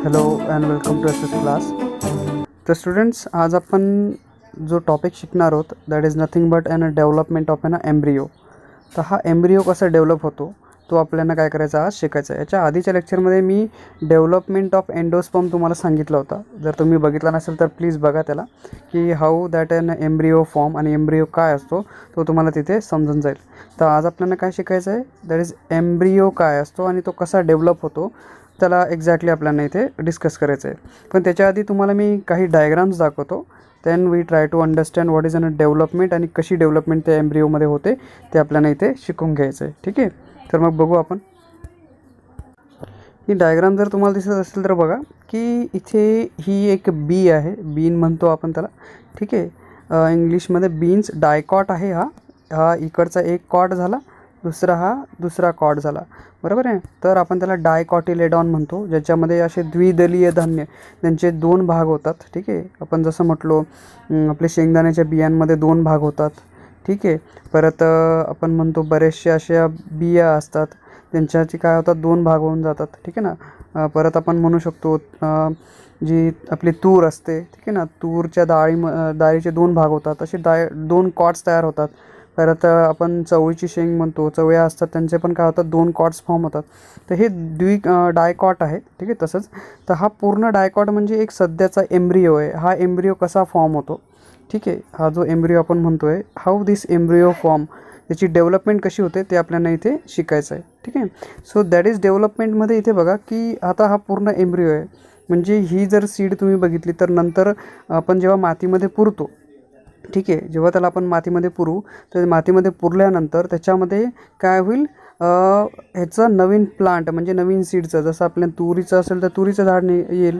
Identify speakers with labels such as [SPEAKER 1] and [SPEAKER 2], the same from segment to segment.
[SPEAKER 1] Hello and welcome to S S class. तर students, आज आपण जो टॉपिक शिकणार आहोत that is nothing but an development of an embryo. तर हा एम्ब्रियो कसा डेव्हलप होतो तो आपल्याला काय करायचा आज शिकायचा आहे. याच्या आधीच्या लेक्चरमध्ये मी डेव्हलपमेंट ऑफ एंडोस्पर्म तुम्हाला सांगितलं होता. जर तुम्ही बघितला नसेल तर प्लीज बघा त्याला, की how that an embryo form आणि एम्ब्रियो काय असतो तो तुम्हाला तिथे समजून जाईल. तर आज आपल्याला काय शिकायचं आहे दॅट इज एम्ब्रियो काय असतो आणि तो कसा डेव्हलप होतो त्याला एक्झॅक्टली आपल्याला इथे डिस्कस करायचं आहे. पण त्याच्या आधी तुम्हाला मी काही डायग्राम्स दाखवतो. Then we try to understand what is an development आणि कशी डेव्हलपमेंट त्या एम्ब्रिओमध्ये होते ते आपल्याला इथे शिकून घ्यायचं आहे. ठीक आहे, तर मग बघू आपण. ही डायग्राम जर तुम्हाला दिसत असेल तर बघा की इथे ही एक बी आहे, बीन म्हणतो आपण त्याला. ठीक आहे, इंग्लिशमध्ये बीन्स डायकॉट आहे. हा इकडचा एक कॉट झाला, दुसरा कॉट झाला, बरोबर आहे. तर आपण त्याला डायकॉटिलेडॉन म्हणतो, ज्याच्यामध्ये असे द्विदलीय धान्य त्यांचे दोन भाग होतात. ठीक आहे, आपण जसं म्हटलो आपले शेंगदाण्याच्या बियांमध्ये दोन भाग होतात. ठीक आहे, परत आपण म्हणतो बरेचशा अशा बिया असतात त्यांच्याची काय होतात दोन भाग होऊन जातात. ठीक आहे ना. परत आपण म्हणू शकतो जी आपली तूर असते, ठीक आहे ना, तूरच्या डाळीचे दोन भाग होतात, असे दोन कॉट्स तयार होतात. परत आपण चवळीची शेंग म्हणतो, चवळ्या असतात त्यांचे पण काय होतात दोन कॉट्स फॉर्म होतात. तर हे डायकॉट आहे. ठीक आहे, तसंच तर हा पूर्ण डायकॉट म्हणजे एक सध्याचा एम्ब्रिओ आहे. हा एम्ब्रिओ कसा फॉर्म होतो, ठीक आहे, हा जो एम्ब्रिओ आपण म्हणतो आहे हाऊ दिस एम्ब्रिओ फॉर्म, त्याची डेव्हलपमेंट कशी होते ते आपल्याला इथे शिकायचं आहे. ठीक आहे, सो दॅट इज डेव्हलपमेंटमध्ये इथे बघा की आता हा पूर्ण एम्ब्रिओ आहे. म्हणजे ही जर सीड तुम्ही बघितली तर नंतर आपण जेव्हा मातीमध्ये पुरतो, ठीक आहे, जेव्हा त्याला आपण मातीमध्ये पुरू तर मातीमध्ये पुरल्यानंतर त्याच्यामध्ये काय होईल, ह्याचं नवीन प्लांट म्हणजे नवीन सीडचं, जसं आपल्या तुरीचं असेल तर तुरीचं झाड येईल,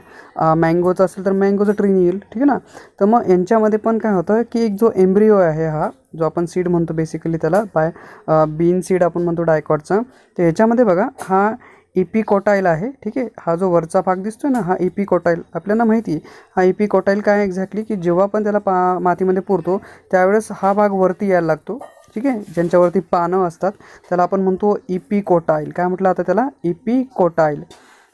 [SPEAKER 1] मँगोचं असेल तर मँगोचं ट्री येईल. ठीक आहे ना. तर मग यांच्यामध्ये पण काय होतं की एक जो एम्ब्रिओ आहे, हा जो आपण सीड म्हणतो बेसिकली त्याला बीन सीड आपण म्हणतो डायकॉटचा, तर ह्याच्यामध्ये बघा हा इपिकोटाईल आहे. ठीक आहे, हा जो वरचा भाग दिसतोय ना हा इपिकोटाईल, आपल्याला माहिती आहे हा इपिकोटाईल काय एक्झॅक्टली, की जेव्हा आपण त्याला मातीमध्ये पुरतो त्यावेळेस हा भाग वरती यायला लागतो. ठीक आहे, ज्यांच्यावरती पानं असतात त्याला आपण म्हणतो इपिकोटाईल. काय म्हटलं आता त्याला, इपिकोटाईल.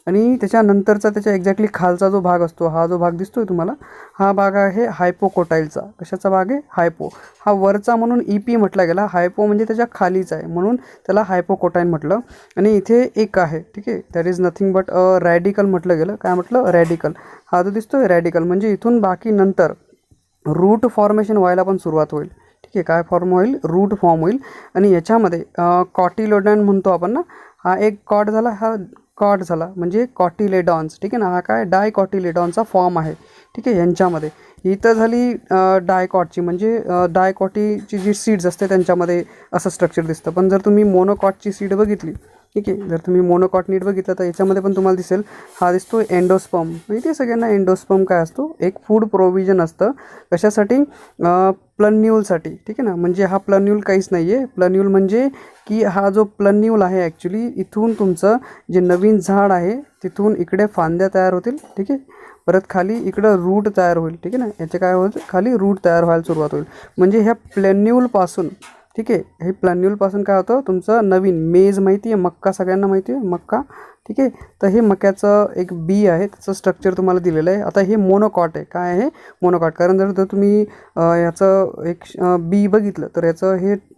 [SPEAKER 1] आणि त्याच्यानंतरचा त्याच्या एक्झॅक्टली खालचा जो भाग असतो, हा जो भाग दिसतोय तुम्हाला, हा भाग आहे हायपोकोटाईलचा. कशाचा भाग आहे, हायपो. हा वरचा म्हणून इपी म्हटला गेला, हायपो म्हणजे त्याच्या खालीचा आहे म्हणून त्याला हायपोकोटाईल म्हटलं. आणि इथे एक आहे, ठीक आहे, that is nothing but radical म्हटलं गेलं. काय म्हटलं, रॅडिकल. हा जो दिसतोय रॅडिकल म्हणजे इथून बाकी नंतर रूट फॉर्मेशन व्हायला पण सुरुवात होईल. ठीक आहे, काय फॉर्म होईल, रूट फॉर्म होईल. आणि याच्यामध्ये कॉटिलोडॉन म्हणतो आपण ना, हा एक कॉट झाला, हा कॉट झाला म्हणजे कॉटिलेडॉन्स. ठीक आहे ना, हा काय डायकॉटिलेडॉनचा फॉर्म आहे. ठीक आहे, यांच्यामध्ये इथं झाली डायकॉटची म्हणजे डायकॉटीची जी सीड्स असते त्यांच्यामध्ये असं स्ट्रक्चर दिसतं. पण जर तुम्ही मोनोकॉटची सीड बघितली, ठीक आहे, जर तुम्ही मोनोकॉट नीट बघितलं तर याच्यामध्ये पण तुम्हाला दिसेल हा दिसतो एंडोस्पर्म. माहिती आहे सगळ्यांना एंडोस्पर्म काय असतो, एक फूड प्रोव्हिजन असतं. कशासाठी, प्लन्यूलसाठी. ठीक आहे ना, म्हणजे हा प्लन्यूल काहीच नाही आहे. प्लन्यूल म्हणजे की हा जो प्लन्यूल आहे ॲक्च्युली इथून तुमचं जे नवीन झाड आहे तिथून इकडे फांद्या तयार होतील. ठीक आहे, परत खाली इकडं रूट तयार होईल. ठीक आहे ना, याचे काय होईल, खाली रूट तयार व्हायला सुरुवात होईल. म्हणजे ह्या प्लन्यूलपासून, ठीक आहे, हे प्लन्यूलपासून काय होतं तुमचं नवीन मेज, माहिती आहे मक्का, सगळ्यांना माहिती आहे मक्का. ठीक आहे, तर हे मक्याचं एक बी आहे, त्याचं स्ट्रक्चर तुम्हाला दिलेलं आहे. आता हे मोनोकॉट आहे. काय आहे, मोनोकॉट. कारण जर तुम्ही याचं एक बी बघितलं तर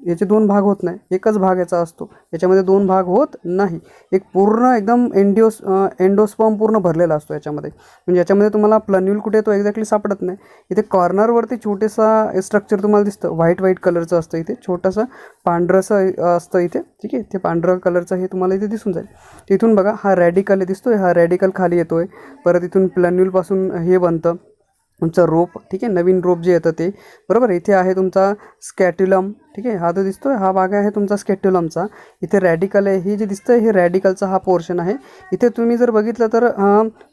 [SPEAKER 1] याचे दोन भाग होत नाही, एकच भाग याचा असतो. याच्यामध्ये दोन भाग होत नाही, एक पूर्ण एकदम एंडोस्पर्म पूर्ण भरलेला असतो याच्यामध्ये. म्हणजे याच्यामध्ये तुम्हाला प्लन्यूल कुठे तो एक्झॅक्टली सापडत नाही. इथे कॉर्नरवरती छोटेसा स्ट्रक्चर तुम्हाला दिसतं, व्हाईट कलरचं असतं. इथे छोटंसं पांढरंसं असतं इथे. ठीक आहे, ते पांढरं कलरचं हे तुम्हाला इथे दिसून जाईल. तिथून बघा हा रॅडिकल दिसतोय, हा रॅडिकल खाली येतोय. परत इथून प्लन्यूलपासून हे बनतं तुमचं रोप. ठीक आहे, नवीन रोप जे येतं ते, बरोबर. इथे आहे तुमचा स्कॅट्युलम. ठीक आहे, हा जो दिसतोय हा भाग आहे तुमचा स्कॅट्युलमचा. इथे रॅडिकल आहे, हे जे दिसतंय हे रॅडिकलचा हा पोर्शन आहे. इथे तुम्ही जर बघितलं तर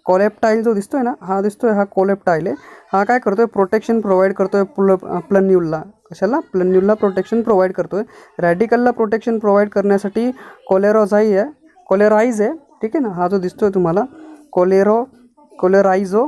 [SPEAKER 1] कोलेप्टाईल जो दिसतोय ना, हा दिसतोय हा कोलेप्टाईल आहे. हा काय करतोय, प्रोटेक्शन प्रोव्हाइड करतोय प्लन्यूलला. कशाला, प्लन्यूलला प्रोटेक्शन प्रोव्हाइड करतोय. रॅडिकलला प्रोटेक्शन प्रोव्हाइड करण्यासाठी कोलेराइज आहे. ठीक आहे ना, हा जो दिसतोय तुम्हाला कोलेराइझो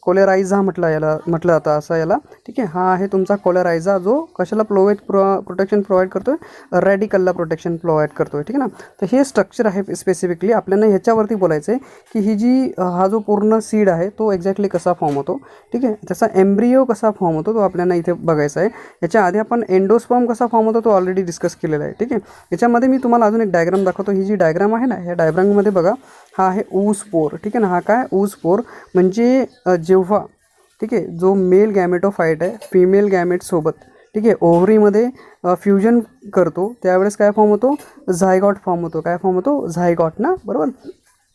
[SPEAKER 1] कोलेरायझा म्हटलं जातं असं याला, ठीक आहे. हा आहे तुमचा कोलेरायझा, जो कशाला प्रोटेक्शन प्रोव्हाइड करतो आहे, रॅडिकलला प्रोटेक्शन प्रोव्हाइड करतो आहे, ठीक आहे ना. तर हे स्ट्रक्चर आहे स्पेसिफिकली आपल्याला ह्याच्यावरती बोलायचं आहे की ही जी हा जो पूर्ण सीड आहे तो एक्झॅक्टली कसा फॉर्म होतो, ठीक आहे. त्याचा एम्ब्रियो कसा फॉर्म होतो तो आपल्याला इथे बघायचा आहे. याच्या आधी आपण एंडोस्पर्म कसा फॉर्म होतो तो ऑलरेडी डिस्कस केलेला आहे, ठीक आहे. याच्यामध्ये मी तुम्हाला अजून एक डायग्राम दाखवतो. ही जी डायग्राम आहे ना, ह्या डायग्राममध्ये बघा, हा आहे ऊसपोर, ठीक आहे ना. हा काय ऊसपोर म्हणजे जेव्हा, ठीक आहे, जो मेल गॅमेटोफाईट आहे फिमेल गॅमेटसोबत, ठीक आहे, ओव्हरीमध्ये फ्युजन करतो त्यावेळेस काय फॉर्म होतो, झायगॉट फॉर्म होतो. काय फॉर्म होतो, झायगॉट ना, बरोबर.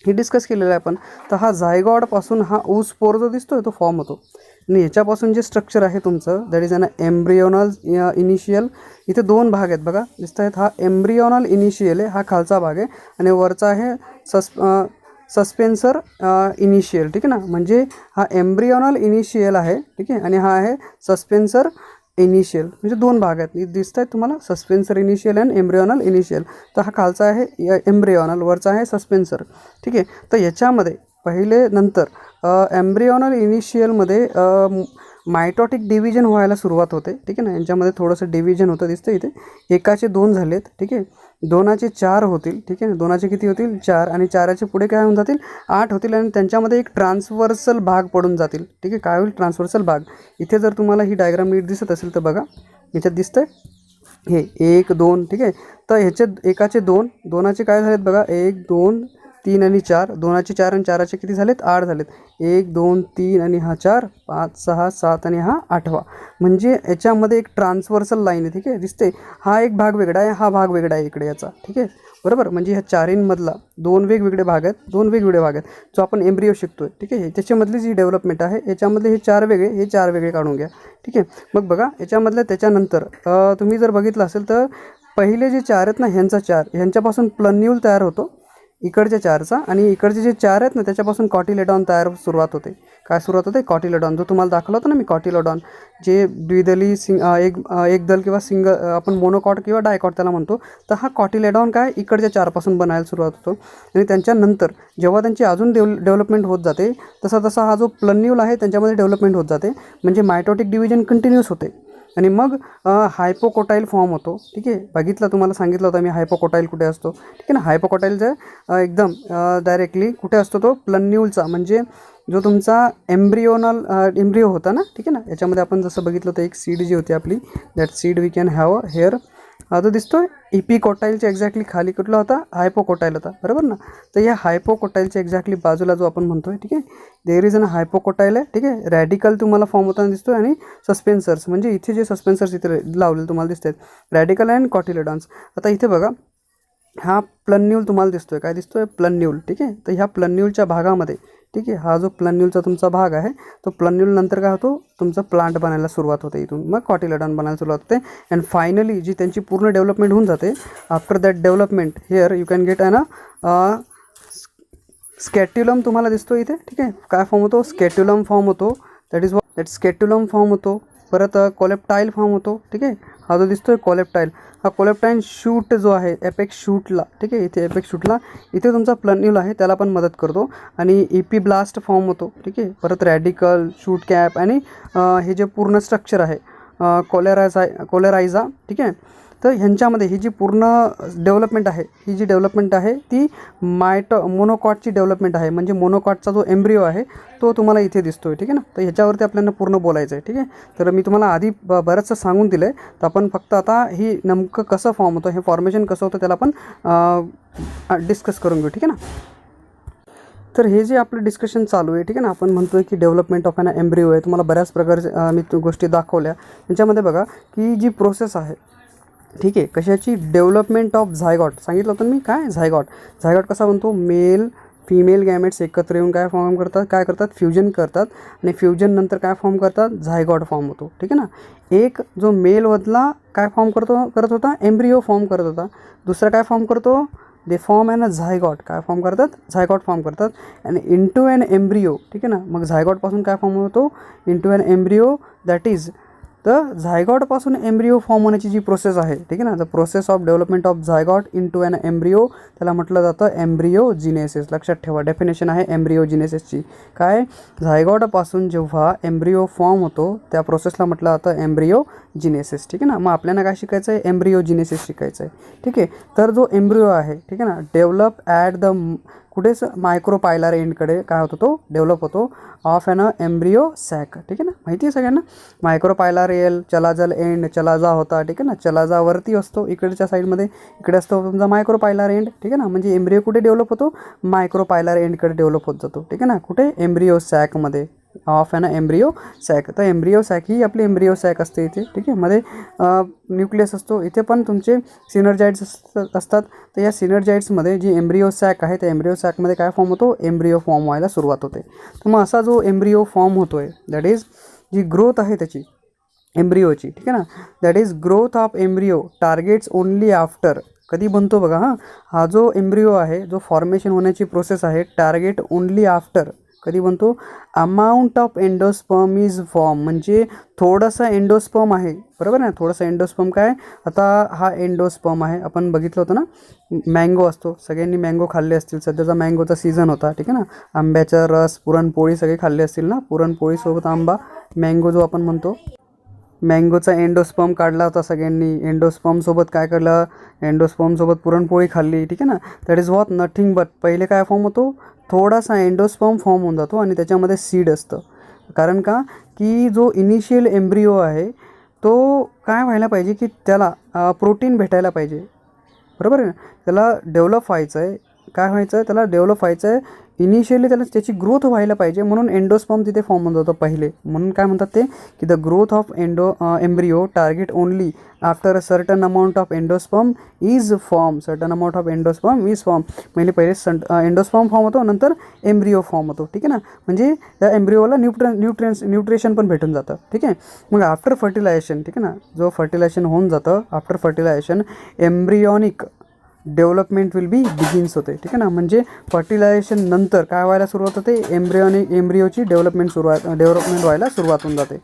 [SPEAKER 1] हे डिस्कस केलेलं आहे आपण. तर हा झायगॉडपासून हा ऊसपोर जो दिसतोय तो फॉर्म होतो. आणि याच्यापासून जे स्ट्रक्चर आहे तुमचं, that is an embryonal initial. इथे दोन भाग आहेत बघा, दिसत आहेत. हा एम्ब्रियोनल इनिशियल आहे, हा खालचा भाग आहे, आणि वरचा आहे सस्पेन्सर इनिशियल, ठीक आहे ना. म्हणजे हा एम्ब्रियोनल इनिशियल आहे, ठीक आहे, आणि हा आहे सस्पेन्सर इनिशियल. म्हणजे दोन भाग आहेत दिसत आहेत तुम्हाला, suspensor initial and embryonal initial. तर हा खालचा आहे एम्ब्रियोनल, वरचा आहे सस्पेन्सर, ठीक आहे. तर याच्यामध्ये पहिले नंतर एम्ब्रियोनल इनिशियलमध्ये मायटॉटिक डिव्हिजन व्हायला सुरुवात होते, ठीक आहे ना. यांच्यामध्ये थोडंसं डिव्हिजन होतं दिसतं इथे. एकाचे 2 झालेत, ठीक आहे. 2चे 4 होतील, ठीक आहे. 2चे किती होतील, 4, आणि 4चे पुढे काय होऊन जातील, 8 होतील, आणि त्यांच्यामध्ये एक ट्रान्सव्हर्सल भाग पडून जातील, ठीक आहे. काय होईल, ट्रान्सव्हर्सल भाग. इथे जर तुम्हाला ही डायग्राम नीट दिसत असेल तर बघा, याच्यात दिसतंय हे 1 2, ठीक आहे. तर ह्याचे एकाचे 2, 2चे काय झालेत बघा, 1 2 3 आणि 4, 2चे 4 आणि 4चे किती झालेत, 8 झालेत. 1 2 3 आणि हा 4, 5 6 7 आणि हा 8वा. म्हणजे याच्यामध्ये एक ट्रान्सव्हर्सल लाईन आहे, ठीक आहे, दिसते. हा एक भाग वेगळा आहे, हा भाग वेगळा आहे इकडे याचा, ठीक आहे, बरोबर. म्हणजे ह्या चारींमधला 2 वेगवेगळे भाग आहेत, 2 वेगवेगळे भाग आहेत जो आपण एम्ब्रियो शिकतोय, ठीक आहे. त्याच्यामधली जी डेव्हलपमेंट आहे याच्यामधले हे 4 वेगळे, हे 4 वेगळे काढून घ्या, ठीक आहे. मग बघा याच्यामधलं त्याच्यानंतर तुम्ही जर बघितलं असेल तर पहिले जे 4 आहेत ना, ह्यांच्यापासून प्लन्यूल तयार होतो इकडच्या 4चा, आणि इकडचे जे 4 आहेत ना त्याच्यापासून कॉटिलेडॉन तयार सुरुवात होते. काय सुरुवात होते, कॉटिलेडॉन, जो तुम्हाला दाखवलं होतं ना मी, कॉटिलेडॉन, जे द्विदली एक दल किंवा सिंगल, आपण मोनोकॉट किंवा डायकॉट त्याला म्हणतो. तर हा कॉटिलेडॉन काय इकडच्या 4पासून बनायला सुरुवात होतो. आणि त्यांच्यानंतर जेव्हा त्यांची अजून डेव्हलपमेंट होत जाते तसा तसा हा जो प्लन्यूल आहे त्यांच्यामध्ये डेव्हलपमेंट होत जाते. म्हणजे मायटोटिक डिव्हिजन कंटिन्यूस होते, आणि मग हायपोकोटाईल फॉर्म होतो, ठीक आहे. बघितलं, तुम्हाला सांगितलं होतं मी हायपोकोटाईल कुठे असतो, ठीक आहे ना. हायपोकोटाईलचा एकदम डायरेक्टली कुठे असतो तो, प्लन्यूलचा, म्हणजे जो तुमचा एम्ब्रिओ होता ना, ठीक आहे ना. याच्यामध्ये आपण जसं बघितलं होतं एक सीड जी होती आपली, that seed we can have here. जो दिसतोय इपिकोटाईलच्या एक्झॅक्टली खाली कुठला होता, हायपोकोटाईल होता, बरोबर ना. तर या हायपोकोटाईलच्या एक्झॅक्टली बाजूला जो आपण म्हणतोय, ठीक आहे, देअर इज अन हायपोकोटाईल आहे, ठीक आहे. रॅडिकल तुम्हाला फॉर्म होताना दिसतोय, आणि सस्पेन्सर्स, म्हणजे इथे जे सस्पेन्सर्स इथे लावलेले तुम्हाला दिसत आहेत, रॅडिकल अँड कॉटिलेडॉन्स. आता इथे बघा, हा प्लन्यूल तुम्हाला दिसतोय, काय दिसतोय, प्लन्यूल, ठीक आहे. तर ह्या प्लन्यूलच्या भागामध्ये, ठीक आहे, हा जो प्लन्यूलचा तुमचा भाग आहे तो प्लन्यूल नंतर काय होतो, तुमचा प्लांट बनायला सुरुवात होते. इथून मग कॉटिलेडॉन बनायला सुरुवात होते, अँड फायनली जी त्यांची पूर्ण डेव्हलपमेंट होऊन जाते. After that development here you can get an scutellum तुम्हाला दिसतो इथे, ठीक आहे. काय फॉर्म होतो, स्कॅट्युलम फॉर्म होतो, दॅट स्कॅट्युलम फॉर्म होतो. परत कोलेप्टाईल फॉर्म होतो, ठीक आहे. हा जो दिसतोय कोलेप्टाईल, हा कोलेप्टाईल शूट जो आहे एपेक्स शूटला, ठीक आहे, इथे एपेक्स शूटला इथे तुमचा प्लन्यूल आहे त्याला पण मदत करतो, आणि इपिब्लास्ट फॉर्म होतो, ठीक आहे. परत रॅडिकल, शूट कॅप, आणि हे जे पूर्ण स्ट्रक्चर आहे कोलेरायझा, ठीक आहे. तर ह्यांच्यामध्ये ही जी पूर्ण डेव्हलपमेंट आहे, ही जी डेव्हलपमेंट आहे ती मोनोकॉटची डेव्हलपमेंट आहे. म्हणजे मोनोकॉटचा जो एम्ब्रिओ आहे तो तुम्हाला इथे दिसतोय, ठीक आहे ना. तर ह्याच्यावरती आपल्याला पूर्ण बोलायचं आहे, ठीक आहे. तर मी तुम्हाला आधी बरंचसं सांगून दिलं आहे, तर आपण फक्त आता ही नेमकं कसं फॉर्म होतं, हे फॉर्मेशन कसं होतं त्याला आपण डिस्कस करून घेऊ, ठीक आहे ना. तर हे जे आपलं डिस्कशन चालू आहे, ठीक आहे ना, आपण म्हणतोय की डेव्हलपमेंट ऑफ ॲन एम्ब्रिओ आहे. तुम्हाला बऱ्याच प्रकारचे मी गोष्टी दाखवल्या. त्याच्यामध्ये बघा की जी प्रोसेस आहे, ठीक आहे, कशाची, डेव्हलपमेंट ऑफ झायगॉट सांगितलं होतं मी. काय झायगॉट कसा बनतो, मेल फिमेल गॅमेट्स एकत्र येऊन काय करतात, फ्युजन करतात, आणि फ्युजन नंतर काय फॉर्म करतात, झायगॉट फॉर्म होतो, ठीक आहे ना. एक जो मेलमधला काय फॉर्म करत होता, एम्ब्रिओ फॉर्म करत होता. दुसरा काय फॉर्म करतो, दे फॉर्म ॲन अ झायगॉट, काय फॉर्म करतात, झायगॉट फॉर्म करतात, आणि इंटू ॲन एम्ब्रिओ, ठीक आहे ना. मग झायगॉटपासून काय फॉर्म होतो, into an embryo, that is तर झायगॉटपासून एम्ब्रिओ फॉर्म होण्याची जी प्रोसेस आहे, ठीक आहे ना, the process of development of zygote into an embryo, त्याला म्हटलं जातं एम्ब्रिओजिनेसिस. लक्षात ठेवा, डेफिनेशन आहे एम्ब्रिओजिनेसिसची. काय, झायगॉटपासून जेव्हा एम्ब्रिओ फॉर्म होतो त्या प्रोसेसला म्हटलं जातं एम्ब्रिओजिनेसिस. ठीक आहे ना. मग आपल्याला काय शिकायचं आहे, एम्ब्रिओजिनेसिस शिकायचं आहे. ठीक आहे. तर जो एम्ब्रिओ आहे, ठीक आहे ना, डेव्हलप ॲट द कुठेच मायक्रोपायलर एंडकडे काय होतो, तो डेव्हलप होतो ऑफ ॲन एम्ब्रिओ सॅक. ठीक आहे ना, माहिती आहे सगळ्यांना. मायक्रोपायलर एल, चलाजल एंड, चलाजा होता. ठीक आहे ना, चलाजावरती असतो इकडच्या साईडमध्ये, इकडे असतो तुमचा मायक्रोपायलर एंड. ठीक आहे ना, म्हणजे एम्ब्रिओ कुठे डेव्हलप होतो, मायक्रोपायलर एंडकडे डेव्हलप होत जातो. ठीक आहे ना, कुठे, एम्ब्रिओ सॅकमध्ये, ऑफ ॲन एम्ब्रिओ सॅक. तर एम्ब्रिओ सॅक ही आपली एम्ब्रिओ सॅक असते इथे. ठीक आहे, मध्ये न्यूक्लियस असतो. इथे पण तुमचे सिनर्जाइड्स असतात. तर या सिनर्जाइड्समध्ये जी एम्ब्रिओ सॅक आहे त्या एम्ब्रिओ सॅकमध्ये काय फॉर्म होतो, एम्ब्रिओ फॉर्म व्हायला सुरुवात होते. तर मग असा जो एम्ब्रिओ फॉर्म होतो आहे, दॅट इज जी ग्रोथ आहे त्याची एम्ब्रिओची, ठीक आहे ना, that is growth of embryo targets only after, कधी बनतो बघा, हा जो एम्ब्रिओ आहे, जो फॉर्मेशन होण्याची प्रोसेस आहे, टार्गेट ओनली आफ्टर कधी बनतो, amount of endosperm is form, म्हणजे थोडासा एंडोस्पर्म आहे, बरोबर ना, थोडासा एंडोस्पर्म. काय, आता हा एंडोस्पर्म आहे, आपण बघितलं होतं ना, मँगो असतो, सगळ्यांनी मँगो खाल्ले असतील, सध्याचा मँगोचा सीझन होता. ठीक आहे ना, आंब्याचा रस, पुरणपोळी सगळे खाल्ले असतील ना, पुरणपोळीसोबत आंबा, मँगो जो आपण म्हणतो, मँगोचा एंडोस्पर्म काढला होता सगळ्यांनी. एंडोस्पर्मसोबत काय केलं, एंडोस्पर्मसोबत पुरणपोळी खाल्ली. ठीक आहे ना, that is what nothing but, पहिले काय फॉर्म होतो, थोडासा एंडोस्पर्म फॉर्म होऊन जातो आणि त्याच्यामध्ये सीड असतं. कारण का, की जो इनिशियल एम्ब्रिओ आहे तो काय व्हायला पाहिजे, की त्याला प्रोटीन भेटायला पाहिजे, बरोबर आहे ना, त्याला डेव्हलप व्हायचं आहे. काय व्हायचं आहे, त्याला डेव्हलप व्हायचं आहे. इनिशियली त्याला त्याची ग्रोथ व्हायला पाहिजे, म्हणून एंडोस्पर्म तिथे फॉर्म होत होतं पहिले. म्हणून काय म्हणतात ते, की the growth of embryo target only after a certain amount of endosperm is form. Certain amount of endosperm is form, म्हणजे पहिले एंडोस्पर्म फॉर्म होतो, नंतर एम्ब्रिओ फॉर्म होतो. ठीक आहे ना, म्हणजे त्या एम्ब्रिओला न्यूट्रिशन पण भेटून जातं. ठीक आहे. मग आफ्टर फर्टिलायझेशन, ठीक आहे ना, जो फर्टिलायझेशन होऊन जातं, after fertilization embryonic development will be begins होते. ठीक आहे ना, म्हणजे फर्टिलायझेशन नंतर काय व्हायला सुरुवात होते, एम्ब्रिओची डेव्हलपमेंट व्हायला सुरुवात होऊन जाते.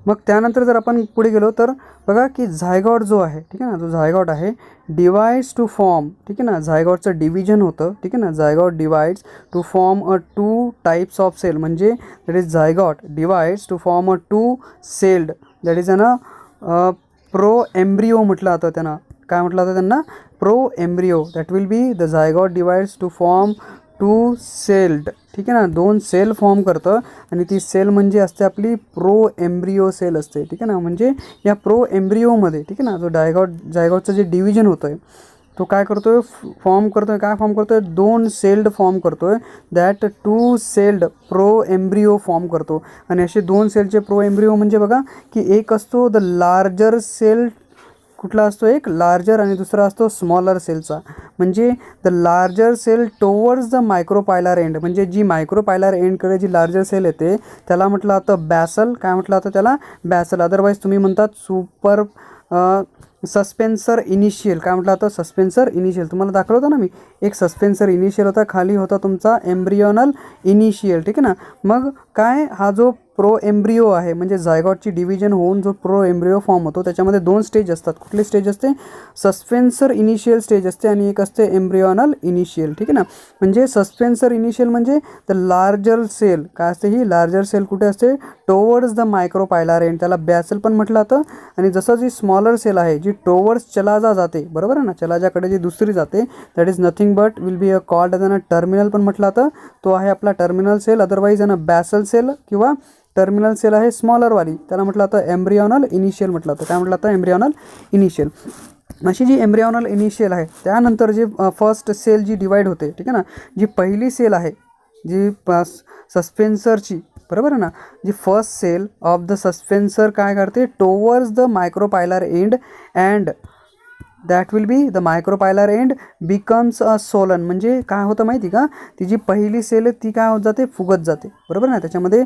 [SPEAKER 1] मग त्यानंतर जर आपण पुढे गेलो तर बघा, की झायगॉट जो आहे, ठीक आहे ना, जो झायगॉट आहे डिवाइड्स टू फॉर्म, ठीक आहे ना, झायगॉटचं डिव्हिजन होतं. ठीक आहे ना, zygote divides to form a 2 types of cell, म्हणजे that is zygote divides to form a 2 celled, that is pro embryo म्हटलं जातं त्यांना. काय म्हटलं जातं त्यांना, pro embryo. That will be the zygote divides to form 2 celled. ठीक आहे ना, 2 सेल फॉर्म करतं आणि ती सेल म्हणजे असते आपली प्रो एम्ब्रिओ सेल असते. ठीक आहे ना, म्हणजे या प्रो एम्ब्रिओमध्ये, ठीक आहे ना, जो झायगॉटचं जे डिव्हिजन होतं आहे तो काय करतो आहे, फॉर्म करतो आहे, काय फॉर्म करतो आहे, 2 सेल्ड फॉर्म करतो आहे. That 2 sailed pro embryo form करतो. आणि असे 2 सेलचे प्रो एम्ब्रिओ म्हणजे बघा, की एक असतो द लार्जर सेल, कुठला असतो, एक लार्जर, आणि दुसरा असतो स्मॉलर सेलचा. म्हणजे the larger cell towards the micropylar end, म्हणजे जी मायक्रोपायलर एंडकडे जी लार्जर सेल येते त्याला म्हटलं जातं बॅसल. काय म्हटलं जातं त्याला, बॅसल. अदरवाईज तुम्ही म्हणतात सुपर सस्पेन्सर इनिशियल. काय म्हटलं जातं, सस्पेन्सर इनिशियल. तुम्हाला दाखवलं होतं ना मी, एक सस्पेन्सर इनिशियल होता, खाली होता तुमचा एम्ब्रियोनल इनिशियल. ठीक आहे ना, मग काय, हा जो प्रो एम्ब्रिओ आहे, म्हणजे झायगॉटची डिव्हिजन होऊन जो प्रो एम्ब्रिओ फॉर्म होतो त्याच्यामध्ये 2 स्टेज असतात. कुठले स्टेज असते, सस्पेन्सर इनिशियल स्टेज असते आणि एक असते एम्ब्रियोनल इनिशियल. ठीक आहे ना, म्हणजे सस्पेन्सर इनिशियल म्हणजे द लार्जर सेल. काय असते ही लार्जर सेल, कुठे असते, टोवर्ड्स द मायक्रोपायलर एंड, त्याला बॅसल पण म्हटलं जातं. आणि जसं जी स्मॉलर सेल आहे जी टोवर्ड्स चलाजा जाते, बरोबर आहे ना, चलाजाकडे जी दुसरी जाते, that is nothing but will be a called as a terminal पण म्हटलं जातं. तो आहे आपला टर्मिनल सेल, अदरवाईज बॅसल सेल किंवा टर्मिनल सेल आहे स्मॉलरवाली, त्याला म्हटलं जातं एम्ब्रियोनल इनिशियल म्हटलं जातं. काय म्हटलं जातं, एम्ब्रियोनल इनिशियल. अशी जी एम्ब्रियोनल इनिशियल आहे त्यानंतर जी फर्स्ट सेल जी डिवाईड होते, ठीक आहे ना, जी पहिली सेल आहे जी सस्पेन्सरची, बरोबर आहे ना, जी first cell of the suspensor काय करते, towards the micropylar end and that will be the micropylar end becomes a solon. म्हणजे काय होतं माहिती का, ती जी पहिली सेल आहे ती काय होत जाते, फुगत जाते, बरोबर ना, त्याच्यामध्ये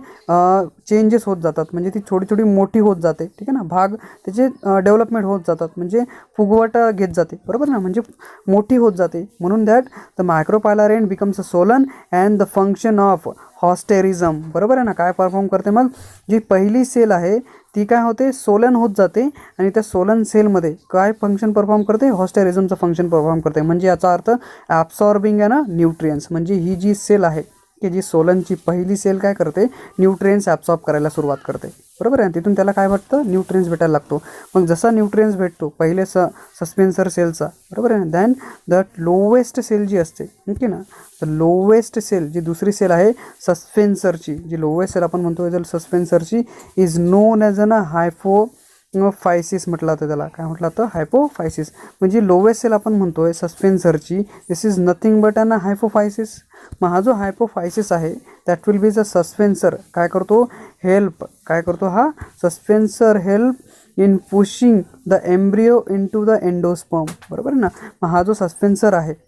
[SPEAKER 1] चेंजेस होत जातात, म्हणजे ती थोडी थोडी मोठी होत जाते. ठीक आहे ना, भाग त्याचे डेव्हलपमेंट होत जातात, म्हणजे फुगवट घेत जाते, बरोबर ना, म्हणजे मोठी होत जाते. म्हणून that the micropylar end becomes a solon and the function of haustorium, बरोबर आहे ना, काय परफॉर्म करते, मग जी पहिली सेल आहे ती काय होते, सोलन होत जाते आणि त्या सोलन सेलमध्ये काय फंक्शन परफॉर्म करते, हॉस्टेरिझमचं फंक्शन परफॉर्म करते. म्हणजे याचा अर्थ ॲब्सॉर्बिंग आहे ना न्यूट्रियन्स. म्हणजे ही जी सेल आहे की जी सोलनची पहिली सेल काय करते, न्यूट्रियन्स ॲब्सॉर्ब करायला सुरुवात करते. बरोबर आहे. तिथून त्याला काय वाटतं, न्यूट्रियन्स भेटायला लागतो. मग जसा न्यूट्रियन्स भेटतो पहिले सस्पेन्सर सेलचा, बरोबर आहे. दॅन द लोवेस्ट सेल जी असते, ठीक आहे ना, द लोवेस्ट सेल जी दुसरी सेल आहे सस्पेन्सरची, जी लोवेस्ट सेल आपण म्हणतो जर सस्पेन्सरची इज नोन ॲज अन हायपोफायसिस म्हटलं जातं त्याला. काय म्हटलं जातं, हायपोफायसिस. म्हणजे लोवेस्ट सेल आपण म्हणतोय सस्पेन्सरची, this is nothing but an hypophysis. मग हा जो हायपोफायसिस आहे that will be the suspensor. काय करतो, हेल्प. काय करतो हा suspensor, help in pushing the embryo into the endosperm. बरोबर ना. मग हा जो सस्पेन्सर आहे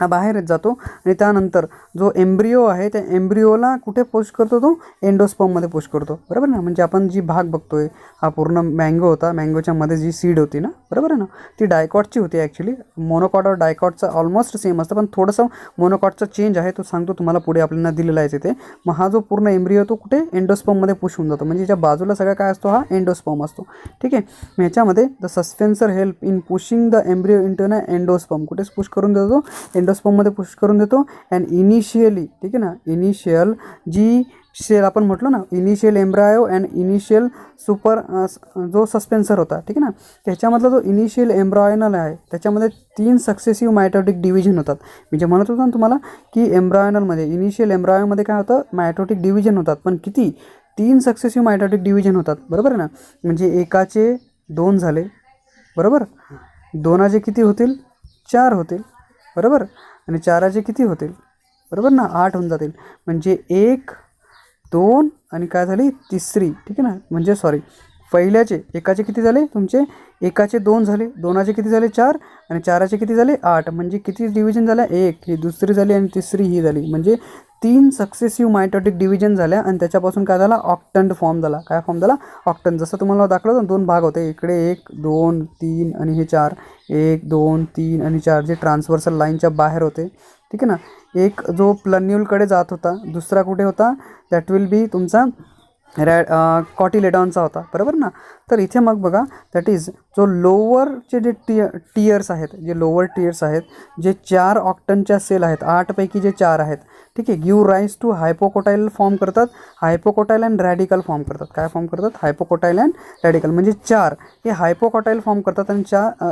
[SPEAKER 1] हा बाहेरच जातो आणि त्यानंतर जो एम्ब्रिओ आहे त्या एम्ब्रिओला कुठे पुश करतो, तो एंडोस्पर्ममध्ये पुश करतो. बरोबर ना. म्हणजे आपण जी भाग बघतोय हा पूर्ण मँगो होता, मँगोच्या मध्ये जी सीड होती ना, बरोबर आहे ना, ती डायकॉटची होती ॲक्च्युली. मोनोकॉट और डायकॉटचं ऑलमोस्ट सेम असतं, पण थोडंसं मोनोकॉटचा चेंज आहे, तो सांगतो तुम्हाला पुढे आपल्याला दिलेला आहे तिथे. मग हा जो पूर्ण एम्ब्रिओ तो कुठे एंडोस्पर्ममध्ये पुश होऊन जातो. म्हणजे ज्या बाजूला सगळं काय असतो, हा एंडोस्पर्म असतो. ठीक आहे. मग ह्याच्यामध्ये the suspensor help in pushing the embryo into an endosperm. कुठेच पुश करून देतो, एंडोस्पर्ममध्ये पुश करून देतो. अँड इनिशियली, ठीक आहे ना, इनिशियल जी सेल आपण म्हटलो ना, initial embryo and initial super जो सस्पेन्सर होता, ठीक आहे ना, त्याच्यामधला जो इनिशियल एम्ब्रायनल आहे त्याच्यामध्ये 3 सक्सेसिव्ह मायटोटिक डिव्हिजन होतात. मी जे म्हणत होतो ना तुम्हाला की एम्ब्रायनलमध्ये, इनिशियल एम्ब्रायोमध्ये काय होतं, मायटोटिक डिव्हिजन होतात. पण किती, 3 सक्सेसिव्ह मायटोटिक डिव्हिजन होतात. बरोबर आहे ना. म्हणजे एकाचे 2 झाले, बरोबर, 2चे किती होतील, 4 होतील, बरोबर, आणि 4चे किती होतील, बरोबर ना, 8 होऊन जातील. म्हणजे 1 2 आणि काय झाली तिसरी, ठीक आहे ना. म्हणजे सॉरी, पहिल्याचे एकाचे किती झाले तुमचे, एकाचे 2 झाले, 2चे किती झाले 4 आणि 4चे किती झाले 8. म्हणजे किती डिव्हिजन झाल्या, 1, ही दुसरी झाली आणि तिसरी ही झाली. म्हणजे 3 सक्सेसिव्ह मायटोटिक डिव्हिजन झाल्या आणि त्याच्यापासून काय झाला, ऑक्टंड फॉर्म झाला. काय फॉर्म झाला, ऑक्टंड. जसं तुम्हाला दाखवलं होतं 2 भाग होते, इकडे 1 2 3 आणि हे 4, 1 2 3 आणि 4 जे ट्रान्सव्हर्सल लाईनच्या बाहेर होते, ठीक आहे ना. एक जो प्लन्यूलकडे जात होता, दुसरा कुठे होता, दॅट विल बी तुमचा कॉटिलेडॉनचा होता. बरोबर ना. तर इथे मग बघा, दॅट इज जो लोअरचे जे टियर्स आहेत, जे लोअर टियर्स आहेत, जे 4 ऑक्टनच्या सेल आहेत, 8 पैकी जे 4 आहेत, ठीक आहे, गिव्ह राईज टू हायपोकोटाईल फॉर्म करतात, हायपोकोटाईल अँड रॅडिकल फॉर्म करतात. काय फॉर्म करतात, हायपोकोटाईल अँड रॅडिकल. म्हणजे 4 हे हायपोकोटाईल फॉर्म करतात आणि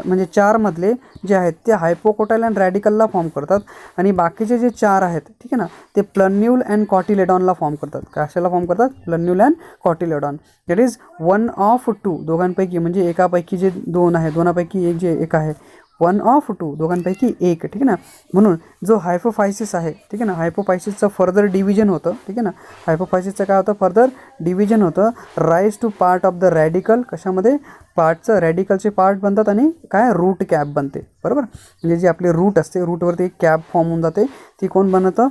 [SPEAKER 1] म्हणजे 4 मधले जे आहेत ते हायपोकोटाईल अँड रॅडिकलला फॉर्म करतात आणि बाकीचे जे 4 आहेत, ठीक आहे ना, ते प्लन्यूल अँड कॉटिलेडॉनला फॉर्म करतात. कशाला फॉर्म करतात, plumule and cotyledon. That is 1 of 2, दोघांपैकी, म्हणजे एकापैकी जे 2 आहे, दोनापैकी एक जे एक आहे, 1 ऑफ 2, दोघांपैकी एक, ठीक आहे ना. म्हणून जो हायपोफायसिस आहे, ठीक आहे ना, हायपोफायसिसचं फर्दर डिव्हिजन होतं, ठीक आहे ना, हायपोफायसिसचं काय होतं, फर्दर डिव्हिजन होतं, rise to part of the radical. कशामध्ये, पार्टचं, रॅडिकलचे पार्ट बनतात आणि काय, रूट कॅप बनते. बरोबर. म्हणजे जी आपली रूट असते, रूटवरती एक कॅप फॉर्म होऊन जाते, ती कोण बनतं,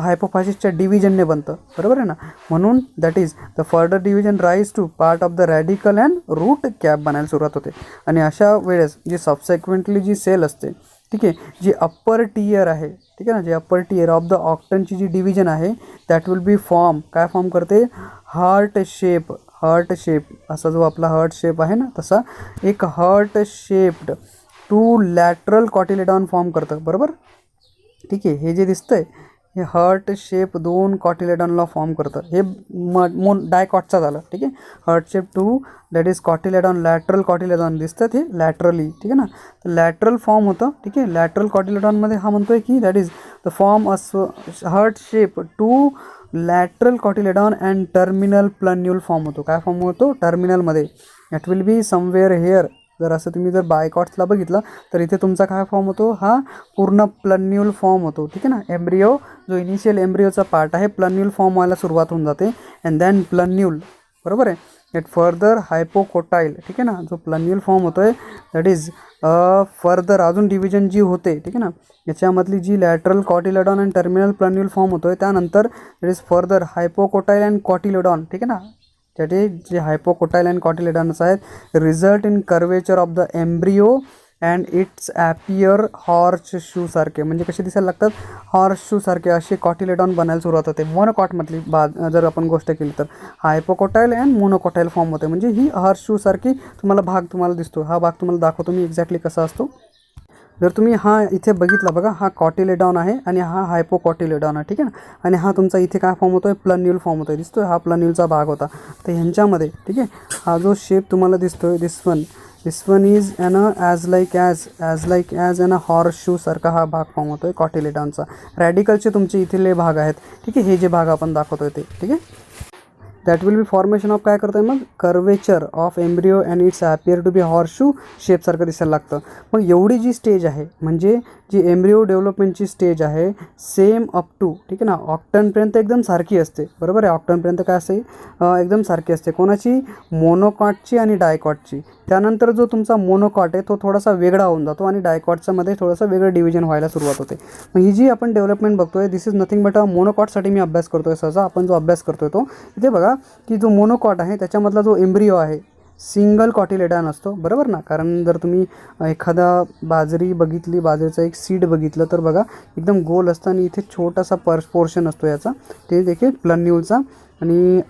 [SPEAKER 1] हायपोफायसिसच्या डिव्हिजनने बनतं. बरोबर आहे ना. म्हणून that is the further division rise to part of the radical and root cap बनायला सुरुवात होते. आणि अशा वेळेस जी सबसेक्वेंटली जी सेल असते, ठीक आहे, जी अप्पर टियर आहे, ठीक आहे ना, जे अप्पर टियर ऑफ द ऑक्टनची जी डिव्हिजन आहे दॅट विल बी फॉर्म, काय फॉर्म करते, हार्ट शेप. हार्ट शेप, असा जो आपला हार्ट शेप आहे ना, तसा एक heart shaped 2 lateral cotyledon form करतं. बरोबर, ठीक आहे. हे जे दिसतंय हे हार्ट शेप 2 कॉटिलेडॉनला फॉर्म करतं. हे डायकॉटचा झालं, ठीक आहे. Heart shape 2 that is cotyledon, lateral cotyledon दिसतात हे लॅटरली, ठीक आहे ना. तर लॅटरल फॉर्म होतं, ठीक आहे. लॅटरल कॉटिलेडॉनमध्ये हा म्हणतोय की that is the form heart shape 2 lateral cotyledon and terminal plumule form होतो. काय फॉर्म होतो, टर्मिनलमध्ये. That will be somewhere here. जर असं तुम्ही जर बायकॉट्सला बघितलं तर इथे तुमचा काय फॉर्म होतो, हा पूर्ण प्लन्यूल फॉर्म होतो, ठीक आहे ना. एम्ब्रिओ, जो इनिशियल एम्ब्रिओचा पार्ट आहे, प्लन्यूल फॉर्म व्हायला सुरुवात होऊन जाते. अँड दॅन प्लन्यूल, बरोबर आहे, इट फर्दर हायपोकोटाईल, ठीक आहे ना. जो प्लन्यूल फॉर्म होतो आहे दॅट इज फर्दर अजून डिव्हिजन जी होते, ठीक आहे ना, याच्यामधली जी lateral cotyledon and terminal plumule form होतो आहे, त्यानंतर that is further hypocotyl and cotyledon, ठीक आहे ना. त्याचे जे हायपोकोटाईल अँड कॉटिलेडॉन्स आहेत result in curvature of the embryo and its appear horse शूसारखे, म्हणजे कसे दिसायला लागतात, हॉर्स शूसारखे असे कॉटिलेडॉन बनायला सुरुवात होते. मोनोकॉटमधली जर आपण गोष्ट केली तर हायपोकॉटाईल अँड मोनोकॉटाईल फॉर्म होते. म्हणजे ही हॉर्स शूसारखी तुम्हाला भाग तुम्हाला दिसतो. हा भाग तुम्हाला दाखवतो मी एक्झॅक्टली कसा असतो. जर तुम्ही हा इथे बघितला बघा, हा कॉटिलेडॉन आहे आणि हा हायपोकॉटिलेडॉन आहे, ठीक आहे ना. आणि हा तुमचा इथे काय फॉर्म होतो आहे, प्लन्यूल फॉर्म होतो आहे, दिसतो आहे, हा प्लन्यूलचा भाग होता. तर ह्यांच्यामध्ये ठीक आहे, हा जो शेप तुम्हाला दिसतो आहे, this one is an as like as an horse shoe सारखा हा भाग फॉर्म होतो आहे कॉटिलेडॉनचा. रॅडिकलचे तुमचे इथले भाग आहेत, ठीक आहे, हे जे भाग आपण दाखवतो आहे ते, ठीक आहे. That will be formation of काय करतो आहे मग, curvature of embryo and its appear to be horseshoe शेपसारखं दिसायला लागतं. मग एवढी जी स्टेज आहे, म्हणजे जी एम्ब्रिओ डेव्हलपमेंटची स्टेज आहे, सेम अप टू, ठीक आहे ना, ऑक्टनपर्यंत एकदम सारखी असते. बरोबर आहे, ऑक्टनपर्यंत काय असते, एकदम सारखी असते. कोणाची, मोनोकॉटची आणि डायकॉटची. त्यानंतर जो तुमचा मोनोकॉट आहे तो थोडासा वेगळा होऊन जातो आणि डायकॉटच्या मध्ये थोडंसं वेगळं डिव्हिजन व्हायला सुरुवात होते. मग ही जी आपण डेव्हलपमेंट बघतोय, दिस इज नथिंग बट मोनोकॉटसाठी मी अभ्यास करतोय. सहसा आपण जो अभ्यास करतोय तो इथे बघा, की जो मोनोकॉट आहे त्याच्यामधला जो एम्ब्रिओ आहे सिंगल कॉटिलेडॉन असतो. बरोबर ना, कारण जर तुम्ही एखादा बाजरी बघितली, बाजरीचं एक सीड बघितलं तर बघा एकदम गोल असतं आणि इथे छोटासा पोर्शन असतो याचा, ते देखील प्लन्यूलचा. आणि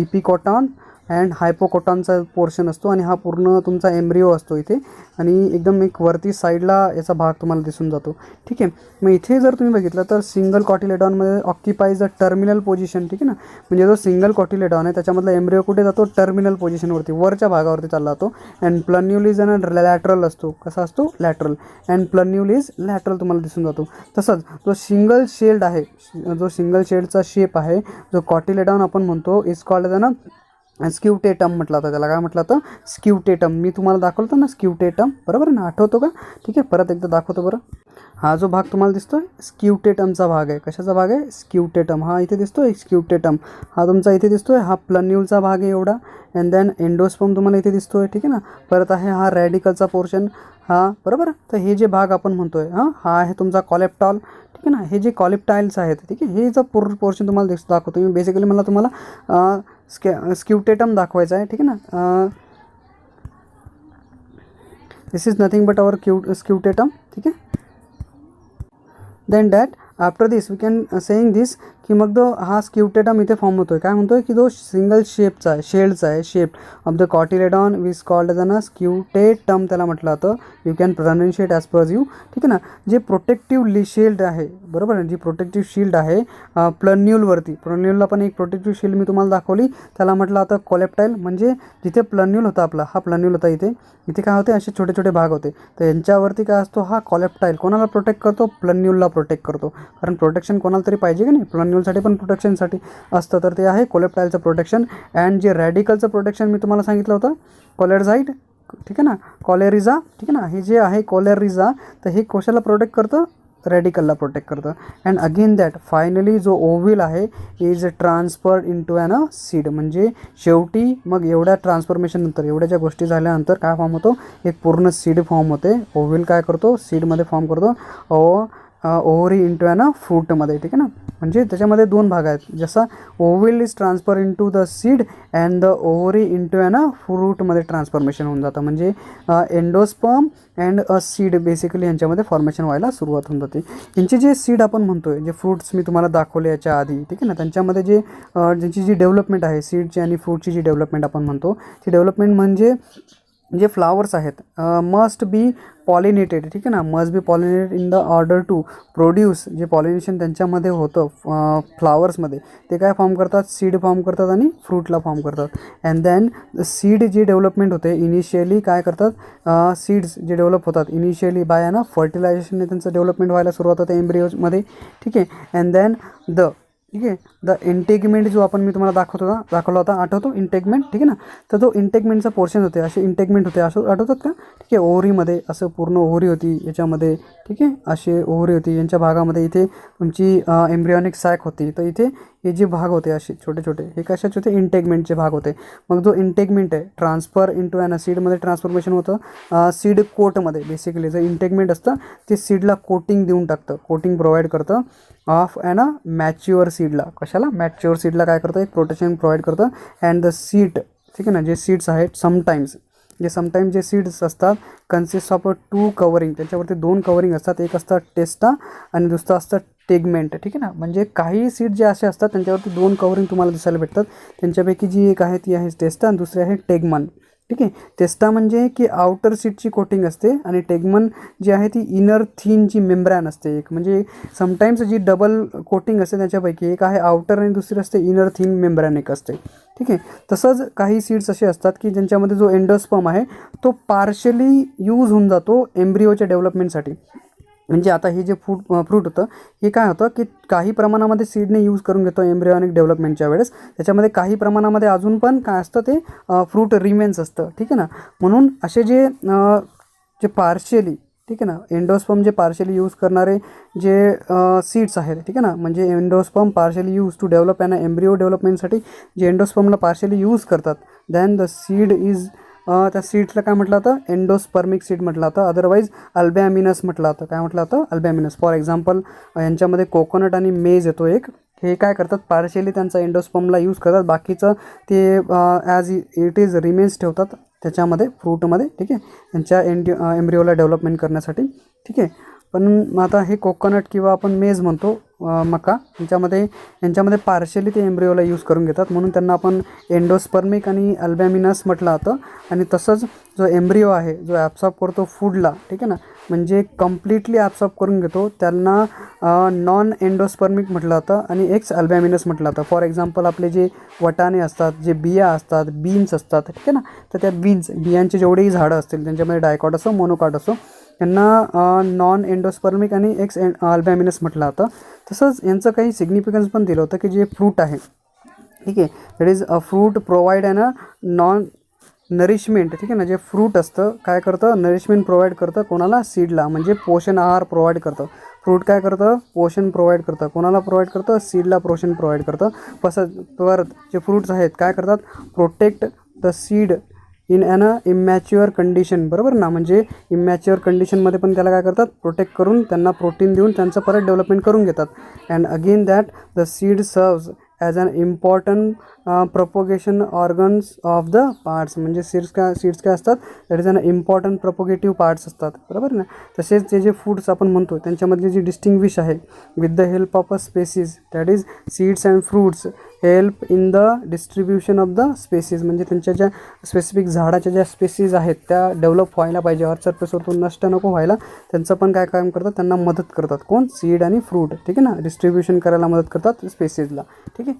[SPEAKER 1] इपिकॉटॉन अँड हायपोकॉटॉनचा पोर्शन असतो आणि हा पूर्ण तुमचा एम्ब्रिओ असतो इथे. आणि एकदम एक वरती साईडला याचा भाग तुम्हाला दिसून जातो, ठीक आहे. मग इथे जर तुम्ही बघितलं तर सिंगल कॉटिलेडॉनमध्ये ऑक्युपाईज द टर्मिनल पोझिशन, ठीक आहे ना. म्हणजे जो सिंगल कॉटिलेडॉन आहे त्याच्यामधला एम्ब्रिओ कुठे जातो, टर्मिनल पोझिशनवरती, वरच्या भागावरती चालला जातो. अँड प्लन्यूल इज अन लॅटरल असतो. कसा असतो, लॅटरल. अँड प्लन्यूल इज लॅटरल तुम्हाला दिसून जातो. तसंच जो सिंगल शेल्ड आहे, जो सिंगल शेल्डचा शेप आहे, जो कॉटिलेडॉन आपण म्हणतो, इज कॉल्ड एज स्क्यूटेटम म्हटलं होतं त्याला. काय म्हटलं होतं, स्क्यूटेटम. मी तुम्हाला दाखवलं होतं ना स्क्यूटेटम, बरोबर ना, आठवतो का, ठीक आहे. परत एकदा दाखवतो बरं. हा जो भाग तुम्हाला दिसतोय स्क्यूटेटमचा भाग आहे. कशाचा भाग आहे, स्क्यूटेटम. हा इथे दिसतोय स्क्यूटेटम, हा तुमचा इथे दिसतोय, हा प्लन्यूलचा भाग आहे एवढा. अँड देन एंडोस्पर्म तुम्हाला इथे दिसतोय, ठीक आहे ना. परत आहे हा रॅडिकलचा पोर्शन, हा बरोबर. तर हे जे भाग आपण म्हणतोय, हा आहे तुमचा कॉलेप्टॉल, ठीक आहे ना. हे जे कॉलिप्टाईल्स आहेत, ठीक आहे, हे जर पोर्शन तुम्हाला दाखवतो मी. बेसिकली मला तुम्हाला स्क्यूटेटम दाखवायचा आहे, ठीक आहे ना. This is nothing but our scutellum, ठीक आहे. Then that after this we can saying this, की मग जो हा स्क्यूटेटम इथे फॉर्म होतो आहे, काय म्हणतो आहे, की जो सिंगल शेपचा आहे, शेल्डचा आहे, shape of the cotyledon which called as an scutellum त्याला म्हटलं जातं. You can pronunciate as per you, ठीक आहे ना. जे प्रोटेक्टिव्ह शील्ड आहे, बरोबर आहे, जी प्रोटेक्टिव्ह शील्ड आहे प्लन्यूलवरती, प्लन्यूलला पण एक प्रोटेक्टिव्ह शील्ड मी तुम्हाला दाखवली, त्याला म्हटलं जातं कॉलेप्टाईल. म्हणजे जिथे प्लन्यूल होता आपला, हा प्लन्यूल होता इथे, इथे काय होते, असे छोटे छोटे भाग होते. तर यांच्यावरती काय असतो, हा कॉलेप्टाईल कोणाला प्रोटेक्ट करतो, प्लन्यूलला प्रोटेक्ट करतो. कारण प्रोटेक्शन कोणाला तरी पाहिजे की नाही, प्लन्यूलसाठी पण प्रोटेक्शनसाठी असतं, तर ते आहे कोलेप्टाईलचं प्रोटेक्शन. अँड जे रॅडिकलचं प्रोटेक्शन मी तुम्हाला सांगितलं होतं, कॉलेरझाईट, ठीक आहे ना, कॉलेरिझा, ठीक आहे ना. हे जे आहे कॉलेरिझा, तर हे कशाला प्रोटेक्ट करतं, रॅडिकलला प्रोटेक्ट करतं. अँड अगेन दॅट फायनली जो ओव्हिल आहे is transferred into an seed. म्हणजे शेवटी मग एवढ्या ट्रान्सफॉर्मेशन नंतर, एवढ्या ज्या गोष्टी झाल्यानंतर काय फॉर्म होतो, एक पूर्ण सीड फॉर्म होते. ओव्हिल काय करतो, सीडमध्ये फॉर्म करतो, ओव्हरी इंटू ॲन फ्रूटमध्ये, ठीक आहे ना. म्हणजे त्याच्यामध्ये दोन भाग आहेत. जसा ovule is transfer into the seed and the ovary into an फ्रूटमध्ये ट्रान्सफॉर्मेशन होऊन जातं. म्हणजे endosperm and a seed basically यांच्यामध्ये फॉर्मेशन व्हायला सुरुवात होऊन जाते. यांचे जे सीड आपण म्हणतोय, जे फ्रूट्स मी तुम्हाला दाखवले याच्या आधी, ठीक आहे ना, त्यांच्यामध्ये जे ज्यांची जी डेव्हलपमेंट आहे, सीडची आणि फ्रूटची जी डेव्हलपमेंट आपण म्हणतो, ती डेव्हलपमेंट म्हणजे जे फ्लावर्स आहेत मस्ट बी पॉलिनेटेड, ठीक आहे ना, must be pollinated in the order to produce. जे पॉलिनेशन त्यांच्यामध्ये होतं फ्लावर्समध्ये, ते काय फॉर्म करतात, सीड फॉर्म करतात आणि फ्रूटला फॉर्म करतात. अँड देन सीड जी डेव्हलपमेंट होते इनिशियली काय करतात, सीड्स जे डेव्हलप होतात इनिशियली बाय फर्टिलायझेशनने त्यांचं डेव्हलपमेंट व्हायला सुरुवात होते एम्ब्रिओजमध्ये, ठीक आहे. अँड देन ठीक आहे, द इंटेगमेंट जो आपण मी तुम्हाला दाखवला होता, आठवतो इंटेगमेंट, ठीक आहे ना. तर तो इंटेगमेंटचा पोर्शन होते, असे इंटेगमेंट होते, असं आठवतात का, ठीक आहे. ओव्हरीमध्ये असं पूर्ण ओव्हरी होती याच्यामध्ये, ठीक आहे, असे ओव्हरी होती. यांच्या भागामध्ये इथे तुमची एम्ब्रियॉनिक सॅक होती. तर इथे हे जे भाग होते असे छोटे छोटे, हे कशाचे होते, इंटेगमेंटचे भाग होते. मग जो इंटेगमेंट आहे ट्रान्सफर इंटू ॲन सीडमध्ये ट्रान्सफॉर्मेशन होतं सीड कोटमध्ये. बेसिकली जे इंटेगमेंट असतं ते सीडला कोटिंग देऊन टाकतं, कोटिंग प्रोव्हाइड करतं ऑफ ॲन मॅच्युअर सीडला. कशाला, मॅच्युअर सीडला काय करतं, एक प्रोटेक्शन प्रोव्हाइड करतं. अँड द सीड, ठीक आहे ना, जे सीड्स आहेत समटाईम्स जे समटाईम जे सीड्स असतात कन्सिस्ट ऑफ 2 कवरिंग, त्याच्यावरती 2 कवरिंग असतात, एक असतं टेस्टा आणि दुसरं असतं टेगमेंट, ठीक आहे ना. म्हणजे काही सीड जे असे असतात त्यांच्यावरती 2 कवरिंग तुम्हाला दिसायला भेटतात. त्यांच्यापैकी जी एक आहे ती आहे टेस्टा आणि दुसरी आहे टेगमन, ठीक आहे. टेस्टा म्हणजे की आउटर सीटची कोटिंग असते आणि टेगमन जी आहे ती इनर थीन जी मेम्ब्रॅन असते एक, म्हणजे समटाईम्स जी डबल कोटिंग असते त्याच्यापैकी एक आहे आउटर आणि दुसरी असते इनर थीन मेम्ब्रॅन एक असते, ठीक आहे. तसंच काही सीड्स असे असतात की ज्यांच्यामध्ये जो एंडोस्पर्म आहे तो पार्शली यूज होऊन जातो एम्ब्रिओच्या डेव्हलपमेंटसाठी. म्हणजे आता हे जे फ्रूट होतं हे काय होतं की काही प्रमाणामध्ये सीडने यूज करून घेतो एम्ब्रिओनिक डेव्हलपमेंटच्या वेळेस, त्याच्यामध्ये काही प्रमाणामध्ये अजून पण काय असतं ते फ्रूट रिमेन्स असतं, ठीक आहे ना. म्हणून असे जे पार्शियली, ठीक आहे ना, एंडोस्पर्म जे पार्शियली यूज करणारे जे सीड्स आहेत, ठीक आहे ना, म्हणजे endosperm partially use to develop and embryo डेव्हलपमेंटसाठी जे एंडोस्पर्मला पार्शियली यूज करतात, दॅन द सीड इज त्या सीड्सला काय म्हटलं जातं, एंडोस्पर्मिक सीड म्हटलं जातं, अदरवाईज अल्बॅमिनस म्हटलं जातं. काय म्हटलं जातं, अल्बॅमिनस. फॉर एक्झाम्पल यांच्यामध्ये कोकोनट आणि मेज येतो एक, हे काय करतात पार्शियली त्यांचा एंडोस्पर्मला यूज करतात, बाकीचं ते ॲज इट इज रिमेन्स ठेवतात त्याच्यामध्ये फ्रूटमध्ये, ठीक आहे, त्यांच्या एम्ब्रिओला डेव्हलपमेंट करण्यासाठी, ठीक आहे. पण आता हे कोकोनट किंवा आपण मेज म्हणतो मका, यांच्यामध्ये पार्शियली ते एम्ब्रिओला यूज करून घेतात, म्हणून त्यांना आपण एंडोस्पर्मिक आणि अल्बॅमिनस म्हटलं जातं. आणि तसंच जो एम्ब्रिओ आहे जो ॲब्सॉर्ब करतो फूडला, ठीक आहे ना, म्हणजे कम्प्लिटली ॲब्सॉर्ब करून घेतो, त्यांना नॉन एंडोस्पर्मिक म्हटलं जातं आणि एक्स अल्बॅमिनस म्हटलं जातं. फॉर एक्झाम्पल आपले जे वटाणे असतात, जे बिया असतात, बीन्स असतात, ठीक आहे ना, तर त्या बियांचे जेवढेही झाडं असतील त्यांच्यामध्ये डायकॉट असो मोनोकॉट असो यांना नॉन एंडोस्पर्मिक आणि एक्स अल्बॅमिनस म्हटलं जातं. तसंच यांचं काही सिग्निफिकन्स पण दिलं होतं की जे फ्रूट आहे, ठीक आहे, that is a fruit provide and a non nourishment, ठीक आहे ना, जे फ्रूट असतं काय करतं, नरिशमेंट प्रोव्हाइड करतं कोणाला, सीडला, म्हणजे पोषण आहार प्रोव्हाइड करतं. फ्रूट काय करतं, पोषण प्रोव्हाइड करतं, कोणाला प्रोव्हाइड करतं, सीडला पोषण प्रोव्हाइड करतं. परत जे फ्रूट्स आहेत काय करतात, protect the seed in an immature condition, बरोबर ना, म्हणजे इमॅच्युअर कंडिशनमध्ये पण त्याला काय करतात, प्रोटेक्ट करून त्यांना प्रोटीन देऊन त्यांचं परत डेव्हलपमेंट करून घेतात. And again that the seed serves as an important propagation organs of the parts, म्हणजे सीड्स काय असतात, that is an important propagative parts असतात, बरोबर ना. तसेच ते जे फूड्स आपण म्हणतो त्यांच्यामधली जी डिस्टिंग्विश आहे, with the help of a species, that is seeds and fruits help in the distribution of the species, म्हणजे त्यांच्या ज्या स्पेसिफिक झाडाच्या ज्या स्पेसीज आहेत त्या डेव्हलप व्हायला पाहिजे, अर्थ सरफेसवरतून नष्ट नको व्हायला, त्यांचं पण काय काम करतात, त्यांना मदत करतात, कोण, सीड आणि फ्रूट, ठीक आहे ना, डिस्ट्रीब्युशन करायला मदत करतात स्पेसीजला, ठीक आहे.